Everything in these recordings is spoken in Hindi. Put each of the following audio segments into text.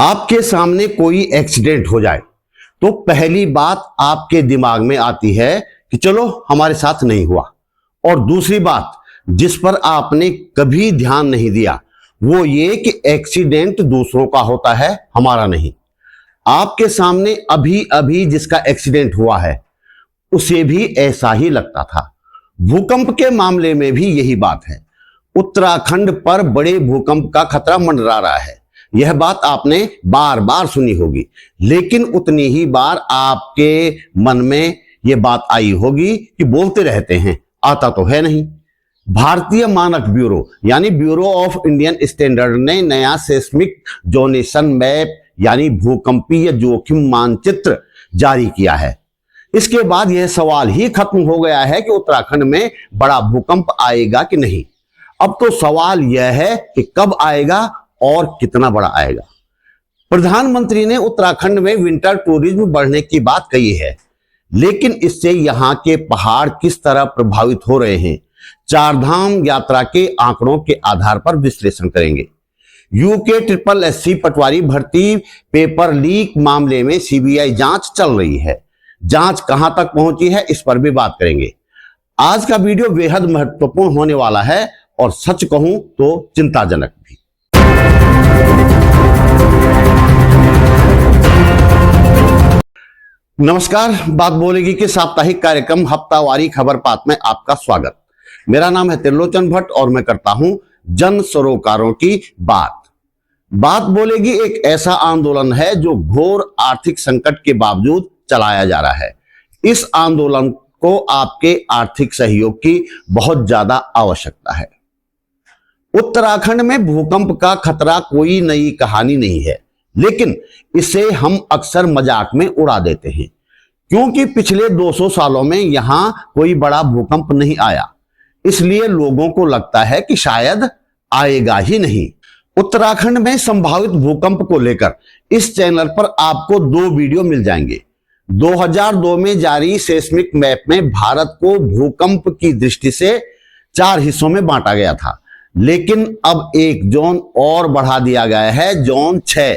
आपके सामने कोई एक्सीडेंट हो जाए तो पहली बात आपके दिमाग में आती है कि चलो हमारे साथ नहीं हुआ, और दूसरी बात जिस पर आपने कभी ध्यान नहीं दिया वो ये कि एक्सीडेंट दूसरों का होता है, हमारा नहीं। आपके सामने अभी अभी जिसका एक्सीडेंट हुआ है उसे भी ऐसा ही लगता था। भूकंप के मामले में भी यही बात है। उत्तराखंड पर बड़े भूकंप का खतरा मंडरा रहा है, यह बात आपने बार बार सुनी होगी, लेकिन उतनी ही बार आपके मन में यह बात आई होगी कि बोलते रहते हैं, आता तो है नहीं। भारतीय मानक ब्यूरो यानी ब्यूरो ऑफ इंडियन स्टैंडर्ड ने नया सेस्मिक जोनेशन मैप यानी भूकंपीय जोखिम मानचित्र जारी किया है। इसके बाद यह सवाल ही खत्म हो गया है कि उत्तराखंड में बड़ा भूकंप आएगा कि नहीं। अब तो सवाल यह है कि कब आएगा और कितना बड़ा आएगा। प्रधानमंत्री ने उत्तराखंड में विंटर टूरिज्म बढ़ने की बात कही है, लेकिन इससे यहां के पहाड़ किस तरह प्रभावित हो रहे हैं, चारधाम यात्रा के आंकड़ों के आधार पर विश्लेषण करेंगे। यूके SSC पटवारी भर्ती पेपर लीक मामले में सीबीआई जांच चल रही है। जांच कहां तक पहुंची है इस पर भी बात करेंगे। आज का वीडियो बेहद महत्वपूर्ण होने वाला है और सच कहूं तो चिंताजनक भी। नमस्कार, बात बोलेगी के साप्ताहिक कार्यक्रम हफ्तावारी खबर पात में आपका स्वागत। मेरा नाम है त्रिलोचन भट्ट और मैं करता हूं जन सरोकारों की बात। बात बोलेगी एक ऐसा आंदोलन है जो घोर आर्थिक संकट के बावजूद चलाया जा रहा है। इस आंदोलन को आपके आर्थिक सहयोग की बहुत ज्यादा आवश्यकता है। उत्तराखंड में भूकंप का खतरा कोई नई कहानी नहीं है, लेकिन इसे हम अक्सर मजाक में उड़ा देते हैं, क्योंकि पिछले 200 सालों में यहां कोई बड़ा भूकंप नहीं आया, इसलिए लोगों को लगता है कि शायद आएगा ही नहीं। उत्तराखंड में संभावित भूकंप को लेकर इस चैनल पर आपको 2 वीडियो मिल जाएंगे। 2002 में जारी सेस्मिक मैप में भारत को भूकंप की दृष्टि से 4 हिस्सों में बांटा गया था, लेकिन अब एक जोन और बढ़ा दिया गया है, जोन 6।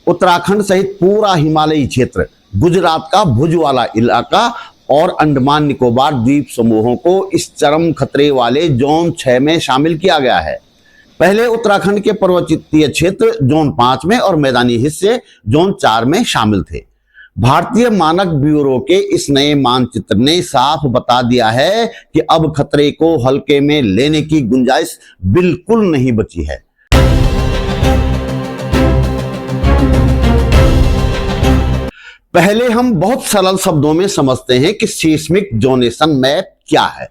उत्तराखंड सहित पूरा हिमालयी क्षेत्र, गुजरात का भुज वाला इलाका और अंडमान निकोबार द्वीप समूहों को इस चरम खतरे वाले जोन 6 में शामिल किया गया है। पहले उत्तराखंड के पर्वतीय क्षेत्र जोन 5 में और मैदानी हिस्से जोन 4 में शामिल थे। भारतीय मानक ब्यूरो के इस नए मानचित्र ने साफ बता दिया है कि अब खतरे को हल्के में लेने की गुंजाइश बिल्कुल नहीं बची है। पहले हम बहुत सरल शब्दों में समझते हैं कि सेस्मिक जोनेशन मैप क्या है।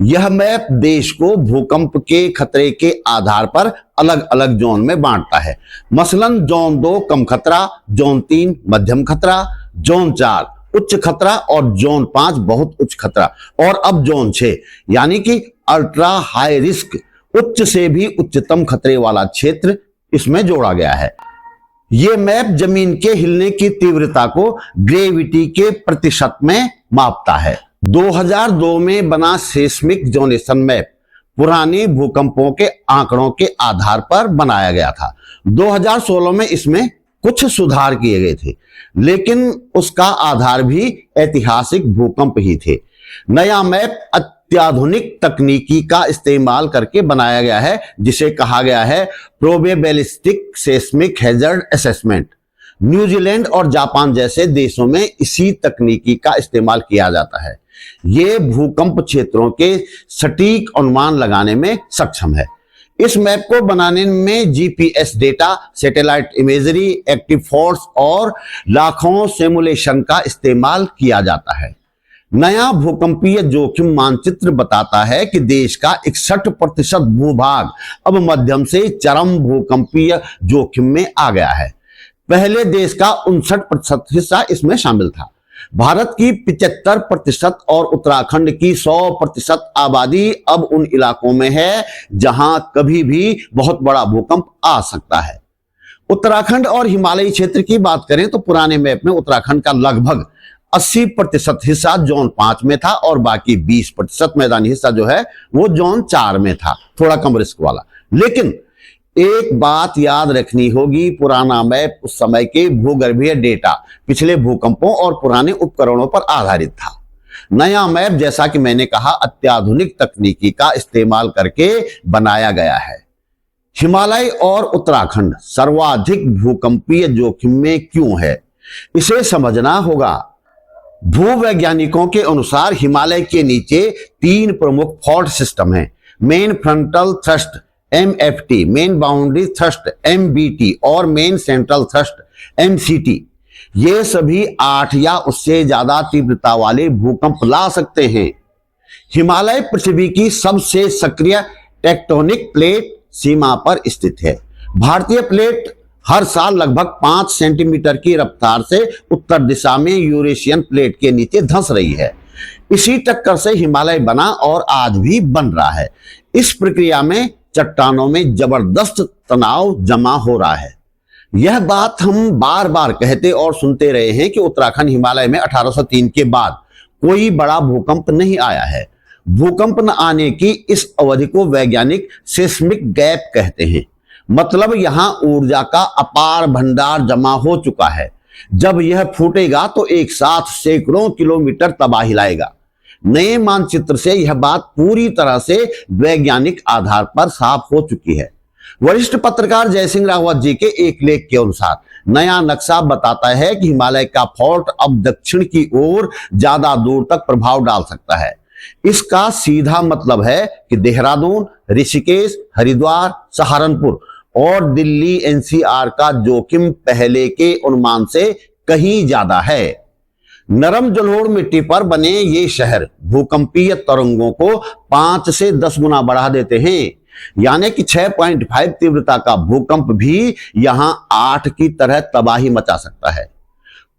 यह मैप देश को भूकंप के खतरे के आधार पर अलग अलग जोन में बांटता है। मसलन जोन 2 कम खतरा, जोन 3 मध्यम खतरा, जोन 4 उच्च खतरा और जोन 5 बहुत उच्च खतरा, और अब जोन 6 यानी कि अल्ट्रा हाई रिस्क, उच्च से भी उच्चतम खतरे वाला क्षेत्र इसमें जोड़ा गया है। यह मैप जमीन के हिलने की तीव्रता को ग्रेविटी के प्रतिशत में मापता है। 2002 में बना सेस्मिक जोनेशन मैप पुराने भूकंपों के आंकड़ों के आधार पर बनाया गया था। 2016 में इसमें कुछ सुधार किए गए थे, लेकिन उसका आधार भी ऐतिहासिक भूकंप ही थे। नया मैप अत्याधुनिक तकनीकी का इस्तेमाल करके बनाया गया है, जिसे कहा गया है probabilistic seismic hazard assessment. New Zealand और जापान जैसे देशों में इसी तकनीकी का इस्तेमाल किया जाता है। ये भूकंप क्षेत्रों के सटीक अनुमान लगाने में सक्षम है। इस मैप को बनाने में GPS data, satellite imagery, active force और लाखों सिमुलेशन का इस्तेमाल किया जाता है। नया भूकंपीय जोखिम मानचित्र बताता है कि देश का 61% भूभाग अब मध्यम से चरम भूकंपीय जोखिम में आ गया है। पहले देश का 59% हिस्सा इसमें शामिल था। भारत की 75% और उत्तराखंड की 100% आबादी अब उन इलाकों में है जहां कभी भी बहुत बड़ा भूकंप आ सकता है। उत्तराखंड और हिमालयी क्षेत्र की बात करें तो पुराने मैप में उत्तराखंड का लगभग 80% हिस्सा जोन 5 में था और बाकी 20% मैदानी हिस्सा जो है वो जोन 4 में था, थोड़ा कम रिस्क वाला। लेकिन एक बात याद रखनी होगी, पुराना मैप उस समय के भूगर्भीय डेटा, पिछले भूकंपों और पुराने उपकरणों पर आधारित था। नया मैप, जैसा कि मैंने कहा, अत्याधुनिक तकनीकी का इस्तेमाल करके बनाया गया है। हिमालय और उत्तराखंड सर्वाधिक भूकंपीय जोखिम में क्यों है, इसे समझना होगा। भूवैज्ञानिकों के अनुसार हिमालय के नीचे 3 प्रमुख फॉल्ट सिस्टम हैं। Main frontal thrust MFT, main boundary thrust MBT और मेन सेंट्रल थ्रस्ट MCT। ये सभी 8 या उससे ज्यादा तीव्रता वाले भूकंप ला सकते हैं। हिमालय पृथ्वी की सबसे सक्रिय टेक्टोनिक प्लेट सीमा पर स्थित है। भारतीय प्लेट हर साल लगभग 5 सेंटीमीटर की रफ्तार से उत्तर दिशा में यूरेशियन प्लेट के नीचे धंस रही है। इसी टक्कर से हिमालय बना और आज भी बन रहा है। इस प्रक्रिया में चट्टानों में जबरदस्त तनाव जमा हो रहा है। यह बात हम बार बार कहते और सुनते रहे हैं कि उत्तराखंड हिमालय में 1803 के बाद कोई बड़ा भूकंप नहीं आया है। भूकंप न आने की इस अवधि को वैज्ञानिक सेस्मिक गैप कहते हैं। मतलब यहां ऊर्जा का अपार भंडार जमा हो चुका है। जब यह फूटेगा तो एक साथ सैकड़ों किलोमीटर तबाही लाएगा। नए मानचित्र से यह बात पूरी तरह से वैज्ञानिक आधार पर साफ हो चुकी है। वरिष्ठ पत्रकार जयसिंह रावत जी के एक लेख के अनुसार नया नक्शा बताता है कि हिमालय का फॉल्ट अब दक्षिण की ओर ज्यादा दूर तक प्रभाव डाल सकता है। इसका सीधा मतलब है कि देहरादून, ऋषिकेश, हरिद्वार, सहारनपुर और दिल्ली NCR का जोखिम पहले के अनुमान से कहीं ज्यादा है। नरम जलोढ़ मिट्टी पर बने ये शहर भूकंपीय तरंगों को 5 से 10 गुना बढ़ा देते हैं। यानी कि 6.5 तीव्रता का भूकंप भी यहां 8 की तरह तबाही मचा सकता है।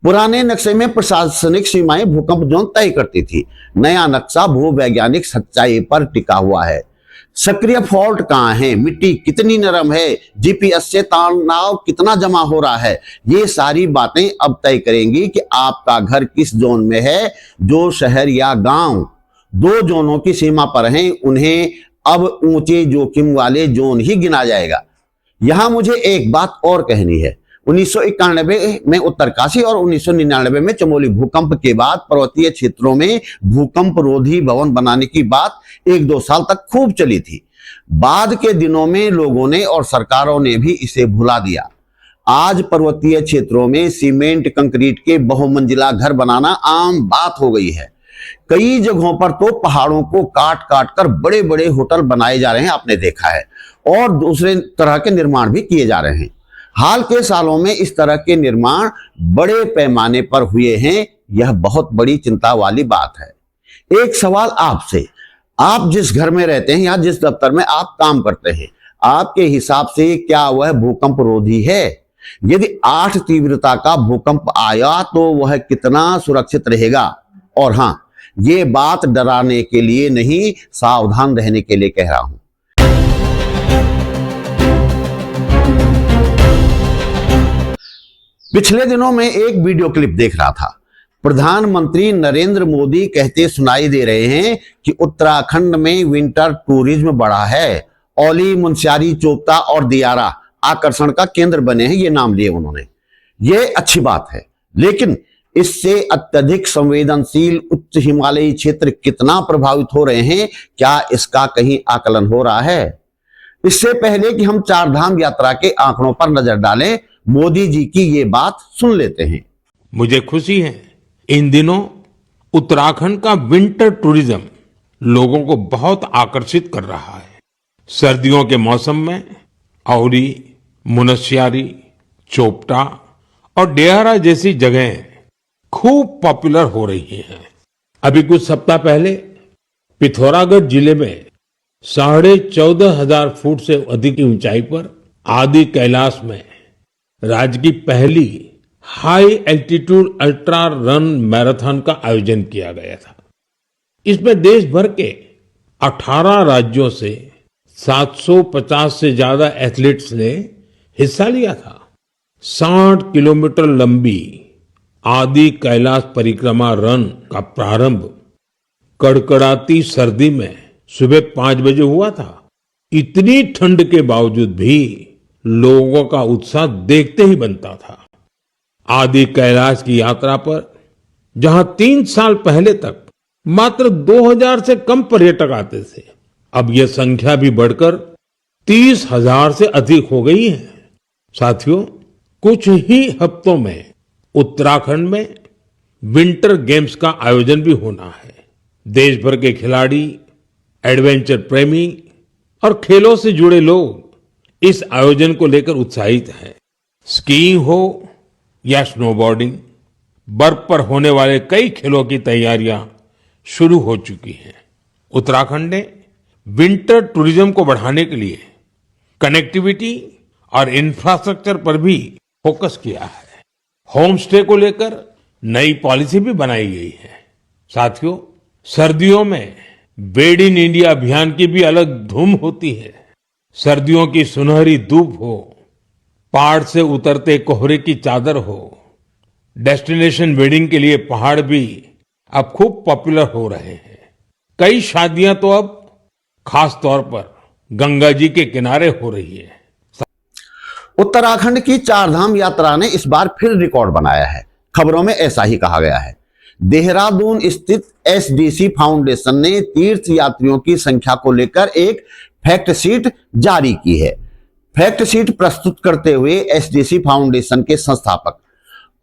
पुराने नक्शे में प्रशासनिक सीमाएं भूकंप जोन तय करती थी। नया नक्शा भूवैज्ञानिक सच्चाई पर टिका हुआ है। सक्रिय फॉल्ट कहां है, मिट्टी कितनी नरम है, GPS से तनाव कितना जमा हो रहा है, ये सारी बातें अब तय करेंगी कि आपका घर किस जोन में है। जो शहर या गांव 2 जोनों की सीमा पर हैं, उन्हें अब ऊंचे जोखिम वाले जोन ही गिना जाएगा। यहां मुझे एक बात और कहनी है। 1991 में उत्तरकाशी और 1999 में चमोली भूकंप के बाद पर्वतीय क्षेत्रों में भूकंप रोधी भवन बनाने की बात 1-2 साल तक खूब चली थी। बाद के दिनों में लोगों ने और सरकारों ने भी इसे भुला दिया। आज पर्वतीय क्षेत्रों में सीमेंट कंक्रीट के बहुमंजिला घर बनाना आम बात हो गई है। कई जगहों पर तो पहाड़ों को काट काट कर बड़े बड़े होटल बनाए जा रहे हैं, आपने देखा है, और दूसरे तरह के निर्माण भी किए जा रहे हैं। हाल के सालों में इस तरह के निर्माण बड़े पैमाने पर हुए हैं। यह बहुत बड़ी चिंता वाली बात है। एक सवाल आपसे, आप जिस घर में रहते हैं या जिस दफ्तर में आप काम करते हैं, आपके हिसाब से क्या वह भूकंप रोधी है? यदि 8 तीव्रता का भूकंप आया तो वह कितना सुरक्षित रहेगा? और हाँ, ये बात डराने के लिए नहीं, सावधान रहने के लिए कह रहा हूं। पिछले दिनों में एक वीडियो क्लिप देख रहा था। प्रधानमंत्री नरेंद्र मोदी कहते सुनाई दे रहे हैं कि उत्तराखंड में विंटर टूरिज्म बढ़ा है। औली, मुनस्यारी, चोपता और दियारा आकर्षण का केंद्र बने हैं, ये नाम लिए उन्होंने। ये अच्छी बात है, लेकिन इससे अत्यधिक संवेदनशील उच्च हिमालयी क्षेत्र कितना प्रभावित हो रहे हैं, क्या इसका कहीं आकलन हो रहा है? इससे पहले कि हम 4 धाम यात्रा के आंकड़ों पर नजर डालें, मोदी जी की ये बात सुन लेते हैं। मुझे खुशी है, इन दिनों उत्तराखंड का विंटर टूरिज्म लोगों को बहुत आकर्षित कर रहा है। सर्दियों के मौसम में औली, मुनस्यारी, चोपटा और डेहरा जैसी जगहें खूब पॉपुलर हो रही हैं। अभी कुछ सप्ताह पहले पिथौरागढ़ जिले में 14,500 फुट से अधिक की ऊंचाई पर आदि कैलाश में राज्य की पहली high altitude ultra run marathon का आयोजन किया गया था। इसमें देश भर के 18 राज्यों से 750 से ज्यादा एथलीट्स ने हिस्सा लिया था। 60 किलोमीटर लंबी आदि कैलाश परिक्रमा रन का प्रारंभ कड़कड़ाती सर्दी में सुबह 5 बजे हुआ था। इतनी ठंड के बावजूद भी लोगों का उत्साह देखते ही बनता था। आदि कैलाश की यात्रा पर जहां 3 साल पहले तक मात्र 2000 से कम पर्यटक आते थे, अब यह संख्या भी बढ़कर 30,000 से अधिक हो गई है। साथियों, कुछ ही हफ्तों में उत्तराखंड में विंटर गेम्स का आयोजन भी होना है। देश भर के खिलाड़ी, एडवेंचर प्रेमी और खेलों से जुड़े लोग इस आयोजन को लेकर उत्साहित हैं। स्कीइंग हो या स्नोबोर्डिंग, बर्फ पर होने वाले कई खेलों की तैयारियां शुरू हो चुकी हैं। उत्तराखंड ने विंटर टूरिज्म को बढ़ाने के लिए कनेक्टिविटी और इंफ्रास्ट्रक्चर पर भी फोकस किया है। होम स्टे को लेकर नई पॉलिसी भी बनाई गई है। साथियों, सर्दियों में बेड इन इंडिया अभियान की भी अलग धूम होती है। सर्दियों की सुनहरी धूप हो, पहाड़ से उतरते कोहरे की चादर हो, डेस्टिनेशन वेडिंग के लिए पहाड़ भी अब खूब पॉपुलर हो रहे हैं। कई शादियां तो अब खास तौर पर गंगा जी के किनारे हो रही है। उत्तराखंड की चारधाम यात्रा ने इस बार फिर रिकॉर्ड बनाया है। खबरों में ऐसा ही कहा गया है। देहरादून स्थित एसडीसी फाउंडेशन ने तीर्थ यात्रियों की संख्या को लेकर एक फैक्ट शीट जारी की है। फैक्ट शीट प्रस्तुत करते हुए एसडीसी फाउंडेशन के संस्थापक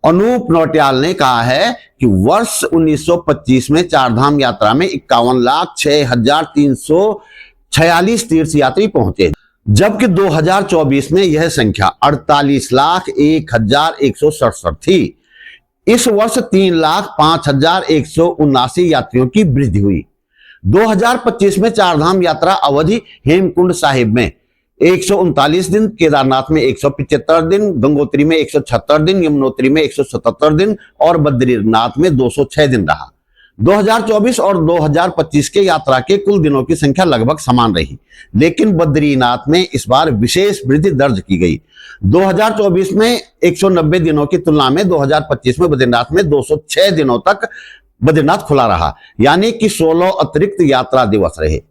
अनूप नौटियाल ने कहा है कि वर्ष 1925 में चारधाम यात्रा में 51,06,346 तीर्थ यात्री पहुंचे, जबकि 2024 में यह संख्या 48,01,167 थी। इस वर्ष 3,05,179 यात्रियों की वृद्धि हुई। 2025 में चारधाम यात्रा अवधि हेमकुंड साहिब में 139 दिन, केदारनाथ में 175 दिन, गंगोत्री में 176 दिन, यमुनोत्री में 177 दिन और बद्रीनाथ में 206 दिन रहा। 2024 और 2025 के यात्रा के कुल दिनों की संख्या लगभग समान रही, लेकिन बद्रीनाथ में इस बार विशेष वृद्धि दर्ज की गई। 2024 में 190 दिनों की तुलना में 2025 में बद्रीनाथ में 206 दिनों तक बद्रीनाथ खुला रहा, यानी कि 16 अतिरिक्त यात्रा दिवस रहे।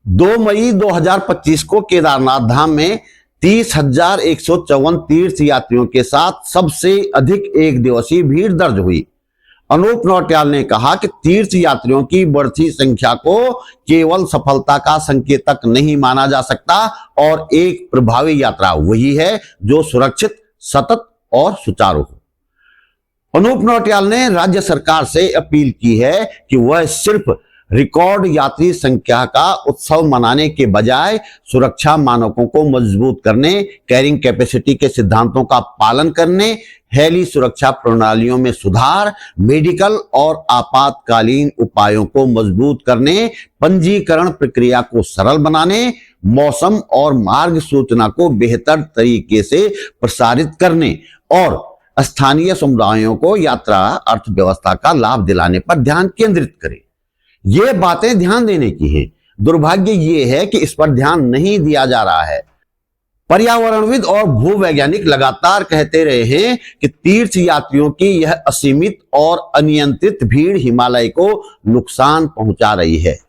2 मई 2025 को केदारनाथ धाम में 30,154 तीर्थ यात्रियों के साथ सबसे अधिक एक दिवसीय भीड़ दर्ज हुई। अनूप नौटियाल ने कहा कि तीर्थ यात्रियों की बढ़ती संख्या को केवल सफलता का संकेतक नहीं माना जा सकता और एक प्रभावी यात्रा वही है जो सुरक्षित, सतत और सुचारू हो। अनूप नौटियाल ने राज्य सरकार से अपील की है कि वह सिर्फ रिकॉर्ड यात्री संख्या का उत्सव मनाने के बजाय सुरक्षा मानकों को मजबूत करने, कैरिंग कैपेसिटी के सिद्धांतों का पालन करने, हेली सुरक्षा प्रणालियों में सुधार, मेडिकल और आपातकालीन उपायों को मजबूत करने, पंजीकरण प्रक्रिया को सरल बनाने, मौसम और मार्ग सूचना को बेहतर तरीके से प्रसारित करने और स्थानीय समुदायों को यात्रा अर्थव्यवस्था का लाभ दिलाने पर ध्यान केंद्रित करें। ये बातें ध्यान देने की हैं। दुर्भाग्य ये है कि इस पर ध्यान नहीं दिया जा रहा है। पर्यावरणविद और भूवैज्ञानिक लगातार कहते रहे हैं कि तीर्थ यात्रियों की यह असीमित और अनियंत्रित भीड़ हिमालय को नुकसान पहुंचा रही है।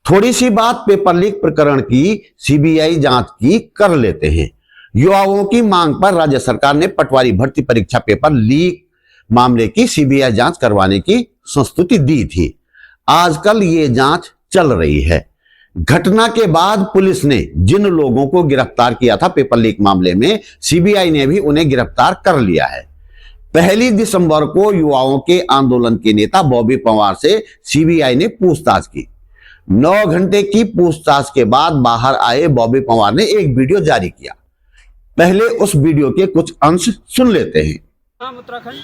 थोड़ी सी बात पेपर लीक प्रकरण की सीबीआई जांच की कर लेते हैं। युवाओं की मांग पर राज्य सरकार ने पटवारी भर्ती परीक्षा पेपर लीक मामले की सीबीआई जांच करवाने की संस्तुति दी थी। आजकल ये जांच चल रही है। घटना के बाद पुलिस ने जिन लोगों को गिरफ्तार किया था पेपर लीक मामले में, सीबीआई ने भी उन्हें गिरफ्तार कर लिया है। 1 दिसंबर को युवाओं के आंदोलन के नेता बॉबी पंवार से सीबीआई ने पूछताछ की। 9 घंटे की पूछताछ के बाद बाहर आए बॉबी पंवार ने एक वीडियो जारी किया। पहले उस वीडियो के कुछ अंश सुन लेते हैं। नाम उत्तराखंड,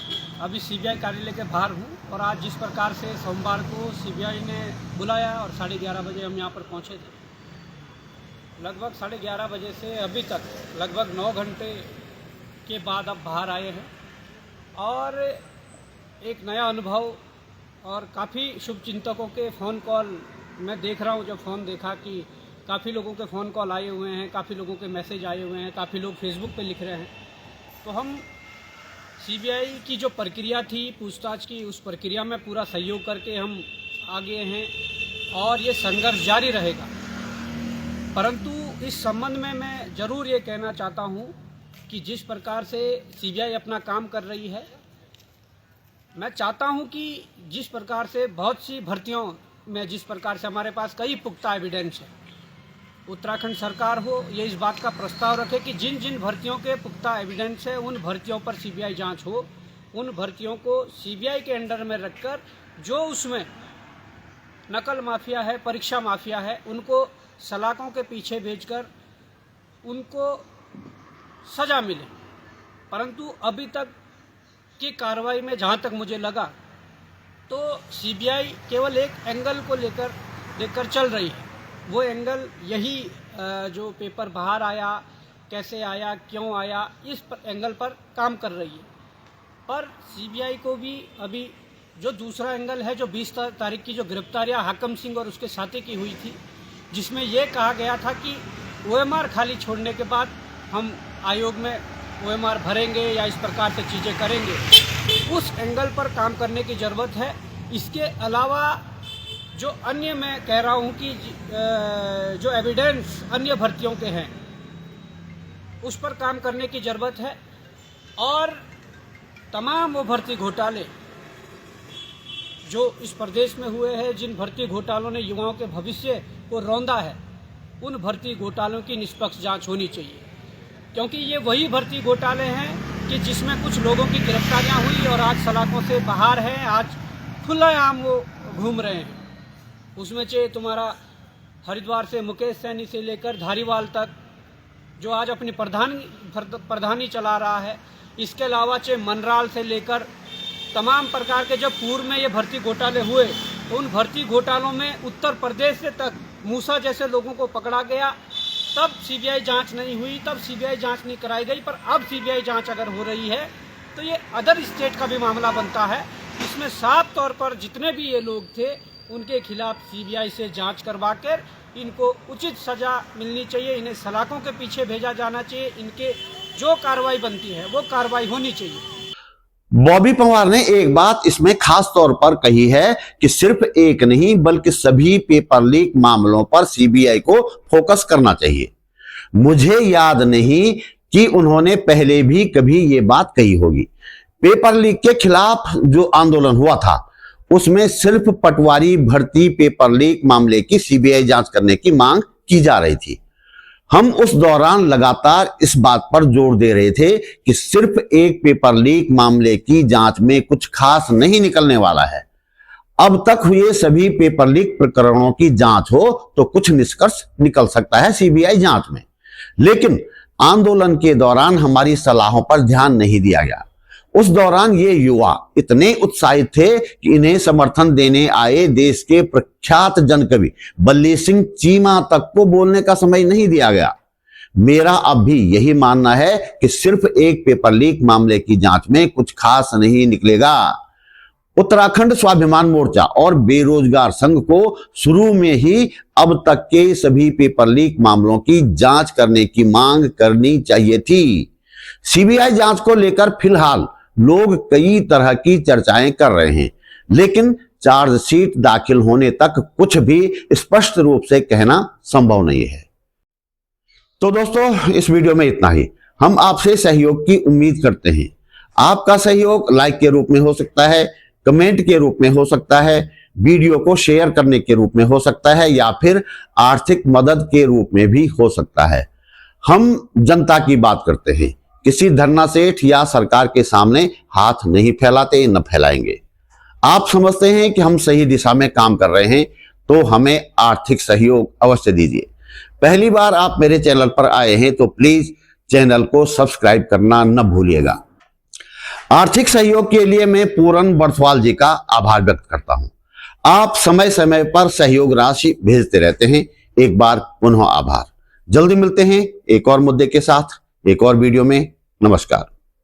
अभी सीबीआई कार्यालय के बाहर हूँ और आज जिस प्रकार से सोमवार को सीबीआई ने बुलाया और 11:30 बजे हम यहाँ पर पहुँचे थे। लगभग 11:30 बजे से अभी तक लगभग 9 घंटे के बाद अब बाहर आए हैं और एक नया अनुभव और काफ़ी शुभचिंतकों के फ़ोन कॉल मैं देख रहा हूँ। जब फ़ोन देखा कि काफ़ी लोगों के फ़ोन कॉल आए हुए हैं, काफ़ी लोगों के मैसेज आए हुए हैं, काफ़ी लोग फेसबुक पे लिख रहे हैं, तो हम सीबीआई की जो प्रक्रिया थी पूछताछ की, उस प्रक्रिया में पूरा सहयोग करके हम आगे हैं और ये संघर्ष जारी रहेगा। परंतु इस संबंध में मैं ज़रूर ये कहना चाहता हूँ कि जिस प्रकार से सीबीआई अपना काम कर रही है, मैं चाहता हूँ कि जिस प्रकार से बहुत सी भर्तियों में जिस प्रकार से हमारे पास कई पुख्ता एविडेंस है, उत्तराखंड सरकार हो ये इस बात का प्रस्ताव रखे कि जिन जिन भर्तियों के पुख्ता एविडेंस है उन भर्तियों पर सीबीआई जांच हो, उन भर्तियों को सीबीआई के अंडर में रखकर जो उसमें नकल माफिया है, परीक्षा माफिया है, उनको सलाखों के पीछे भेजकर उनको सजा मिले। परंतु अभी तक की कार्रवाई में जहाँ तक मुझे लगा तो सीबीआई केवल एक एंगल को लेकर चल रही है। वो एंगल यही जो पेपर बाहर आया, कैसे आया, क्यों आया, इस एंगल पर काम कर रही है। पर सीबीआई को भी अभी जो दूसरा एंगल है, जो 20 तारीख की जो गिरफ्तारियां हाकम सिंह और उसके साथी की हुई थी, जिसमें ये कहा गया था कि ओएमआर खाली छोड़ने के बाद हम आयोग में ओएमआर भरेंगे या इस प्रकार से चीज़ें करेंगे, उस एंगल पर काम करने की ज़रूरत है। इसके अलावा जो अन्य मैं कह रहा हूँ कि जो एविडेंस अन्य भर्तियों के हैं उस पर काम करने की ज़रूरत है। और तमाम वो भर्ती घोटाले जो इस प्रदेश में हुए हैं, जिन भर्ती घोटालों ने युवाओं के भविष्य को रौंदा है, उन भर्ती घोटालों की निष्पक्ष जांच होनी चाहिए। क्योंकि ये वही भर्ती घोटाले हैं कि जिसमें कुछ लोगों की गिरफ्तारियां हुई और आज सलाखों से बाहर हैं, आज खुलेआम वो घूम रहे हैं। उसमें चाहे तुम्हारा हरिद्वार से मुकेश सैनी से लेकर धारीवाल तक जो आज अपनी प्रधानी चला रहा है, इसके अलावा चाहे मनराल से लेकर तमाम प्रकार के जब पूर्व में ये भर्ती घोटाले हुए तो उन भर्ती घोटालों में उत्तर प्रदेश से तक मूसा जैसे लोगों को पकड़ा गया, तब सीबीआई जांच नहीं हुई, तब सीबीआई जांच नहीं कराई गई। पर अब सीबीआई जांच अगर हो रही है तो ये अदर स्टेट का भी मामला बनता है। इसमें साफ तौर पर जितने भी ये लोग थे उनके खिलाफ सीबीआई से जांच करवा कर इनको उचित सजा मिलनी चाहिए, इन्हें सलाखों के पीछे भेजा जाना चाहिए, इनके जो कार्रवाई बनती है वो कार्रवाई होनी चाहिए। बॉबी पंवार ने एक बात इसमें खास तौर पर कही है कि सिर्फ एक नहीं बल्कि सभी पेपर लीक मामलों पर सीबीआई को फोकस करना चाहिए। मुझे याद नहीं कि उन्होंने पहले भी कभी ये बात कही होगी। पेपर लीक के खिलाफ जो आंदोलन हुआ था उसमें सिर्फ पटवारी भर्ती पेपर लीक मामले की सीबीआई जांच करने की मांग की जा रही थी। हम उस दौरान लगातार इस बात पर जोर दे रहे थे कि सिर्फ एक पेपर लीक मामले की जांच में कुछ खास नहीं निकलने वाला है। अब तक हुए सभी पेपर लीक प्रकरणों की जांच हो तो कुछ निष्कर्ष निकल सकता है सीबीआई जांच में। लेकिन आंदोलन के दौरान हमारी सलाहों पर ध्यान नहीं दिया गया। उस दौरान ये युवा इतने उत्साहित थे कि इन्हें समर्थन देने आए देश के प्रख्यात जनकवि बल्ली सिंह चीमा तक को बोलने का समय नहीं दिया गया। मेरा अब भी यही मानना है कि सिर्फ एक पेपर लीक मामले की जांच में कुछ खास नहीं निकलेगा। उत्तराखंड स्वाभिमान मोर्चा और बेरोजगार संघ को शुरू में ही अब तक के सभी पेपर लीक मामलों की जांच करने की मांग करनी चाहिए थी। सीबीआई जांच को लेकर फिलहाल लोग कई तरह की चर्चाएं कर रहे हैं, लेकिन चार्जशीट दाखिल होने तक कुछ भी स्पष्ट रूप से कहना संभव नहीं है। तो दोस्तों, इस वीडियो में इतना ही। हम आपसे सहयोग की उम्मीद करते हैं। आपका सहयोग लाइक के रूप में हो सकता है, कमेंट के रूप में हो सकता है, वीडियो को शेयर करने के रूप में हो सकता है, या फिर आर्थिक मदद के रूप में भी हो सकता है। हम जनता की बात करते हैं, किसी धरना सेठ या सरकार के सामने हाथ नहीं फैलाते, न फैलाएंगे। आप समझते हैं कि हम सही दिशा में काम कर रहे हैं तो हमें आर्थिक सहयोग अवश्य दीजिए। पहली बार आप मेरे चैनल पर आए हैं तो प्लीज चैनल को सब्सक्राइब करना न भूलिएगा। आर्थिक सहयोग के लिए मैं पूरन बर्थवाल जी का आभार व्यक्त करता हूं। आप समय समय पर सहयोग राशि भेजते रहते हैं। एक बार पुनः आभार। जल्दी मिलते हैं एक और मुद्दे के साथ, एक और वीडियो में। नमस्कार।